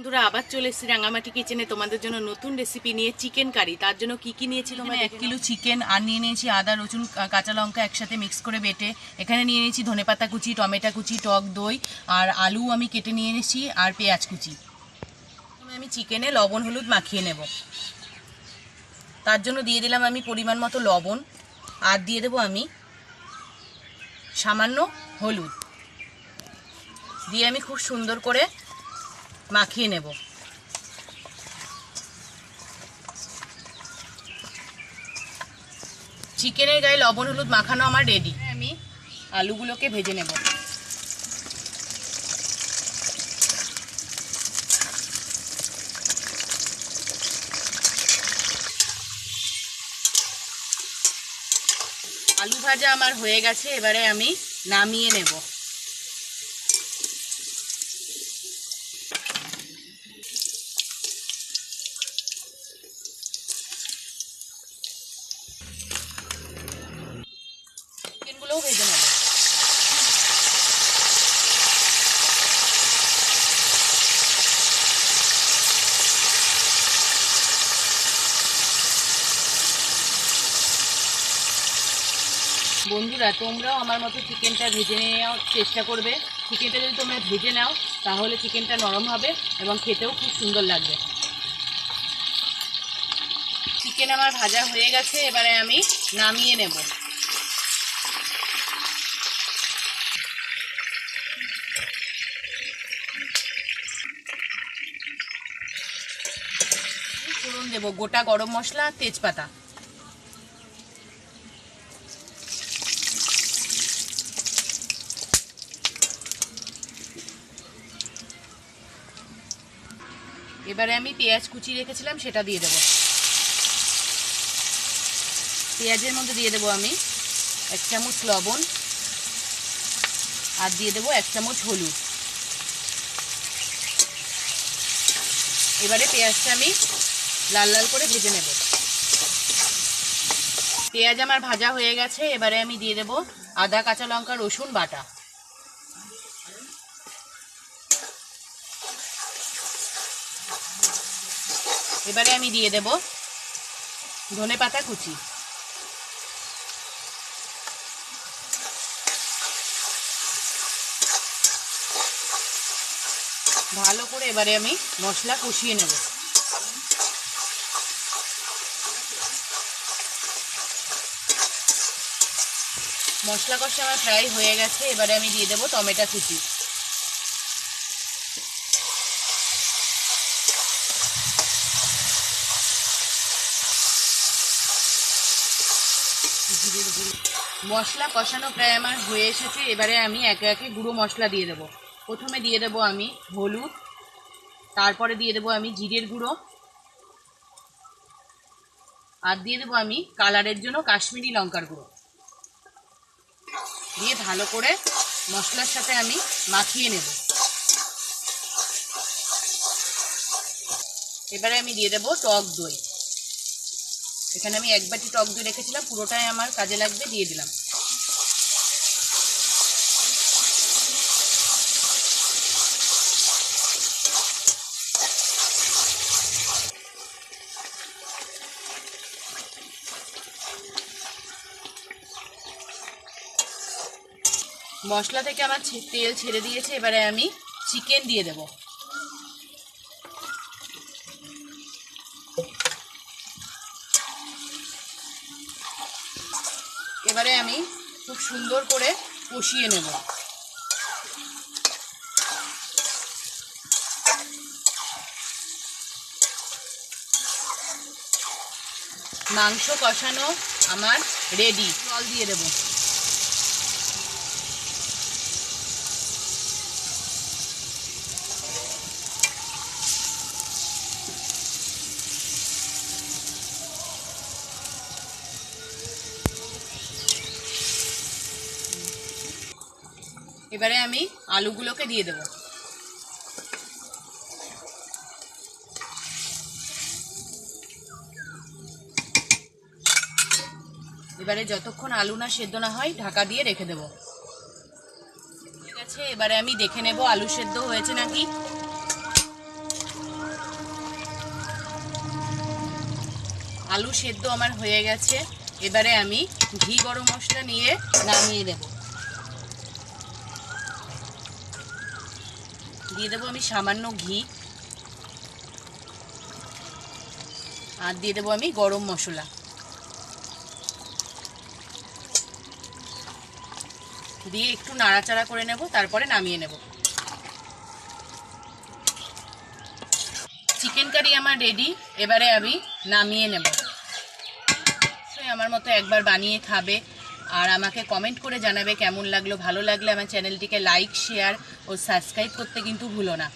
বন্ধুরা আবার চলে এসেছি রাঙামাটি কিচেনে তোমাদের জন্য নতুন রেসিপি নিয়ে চিকেন কারি। তার জন্য কি কি নিয়েছি তোমরা 1 কিলো চিকেন আর নিয়ে নিয়েছি আদা রসুন কাঁচা লঙ্কা একসাথে মিক্স করে বেটে। এখানে নিয়ে নিয়েছি ধনেপাতা কুচি, টমেটো কুচি, টক দই আর আলু আমি কেটে নিয়ে নিয়েছি আর পেঁয়াজ কুচি। আমি চিকেনে লবণ হলুদ মাখিয়ে নেব। তার জন্য দিয়ে দিলাম আমি পরিমাণ মতো লবণ আর দিয়ে দেবো আমি সামান্য হলুদ দিয়ে আমি খুব সুন্দর করে মাখিয়ে নেব। চিকেনের গায়ে লবণ হলুদ মাখানো আমার রেডি। আমি আলুগুলোকে ভেজে নেব। আলু ভাজা আমার হয়ে গেছে, এবারে আমি নামিয়ে নেব। চিকেনগুলোও ভেজে নেব। বন্ধুরা তোমরাও আমার মতো চিকেনটা ভেজে নেওয়ার চেষ্টা করবে। চিকেনটা যদি তোমরা ভেজে নাও তাহলে চিকেনটা নরম হবে এবং খেতেও খুব সুন্দর লাগবে। চিকেন আমার ভাজা হয়ে গেছে, এবারে আমি নামিয়ে নেব। ফোড়ন দেব গোটা গরম মশলা আর তেজপাতা। এবারে আমি পেঁয়াজ কুচি রেখেছিলাম সেটা দিয়ে দেব। পেঁয়াজের মধ্যে দিয়ে দেব আমি 1 চামচ লবণ আর দিয়ে দেব 1 চামচ হলুদ। এবারে পেঁয়াজটা আমি লাল লাল করে ভেজে নেব। পেঁয়াজ আমার ভাজা হয়ে গেছে, এবারে আমি দিয়ে দেব আদা কাঁচা লঙ্কা রসুন বাটা। এবারে আমি দিয়ে দেব ধনেপাতা কুচি। ভালো করে এবারে আমি মশলা কষিয়ে নেব। মশলা কষা আমার প্রায় হয়ে গেছে, এবারে আমি দিয়ে দেব টমেটো কুচি। মশলা কষানো প্রায় আমার হয়ে এসেছে, এবারে আমি একে একে গুঁড়ো মশলা দিয়ে দেব। প্রথমে দিয়ে দেব আমি হলুদ, তারপরে দিয়ে দেব আমি জিরের গুঁড়ো আর দিয়ে দেব আমি কালারের জন্য কাশ্মীরি লঙ্কার গুঁড়ো। দিয়ে ভালো করে মশলার সাথে আমি মাখিয়ে নেব। এবারে আমি দিয়ে দেব টক দই। এখানে আমি 1 বাটি টক দই রেখেছিলাম, পুরোটাই আমার কাজে লাগবে, দিয়ে দিলাম। মশলা থেকে আমার তেল ছেড়ে দিয়েছে, এবারে আমি চিকেন দিয়ে দেব। এবারে আমি খুব সুন্দর করে কষিয়ে নেব। মাংস কষানো আমার রেডি। জল দিয়ে দেব। এবারে আমি আলুগুলোকে দিয়ে দেব। এবারে যতক্ষণ আলু না সেদ্ধ না হয় ঢাকা দিয়ে রেখে দেব। ঠিক আছে, এবারে আমি দেখে নেব আলু সেদ্ধ হয়েছে নাকি। আলু সেদ্ধ আমার হয়ে গেছে। এবারে আমি ঘি গরম মশলা নিয়ে নামিয়ে দেব। দিয়ে দেবো আমি সামান্য ঘি, আর দিয়ে দেবো আমি গরম মশলা। দিয়ে একটু নাড়াচাড়া করে নেব, তারপরে নামিয়ে নেব। চিকেন কারি আমার রেডি। এবারে আমি নামিয়ে নেব। আমার মতো একবার বানিয়ে খাবে আর আমাকে কমেন্ট করে জানাবে কেমন লাগলো। ভালো লাগলে আমার চ্যানেলটিকে লাইক, শেয়ার ও সাবস্ক্রাইব করতে কিন্তু ভুলো না।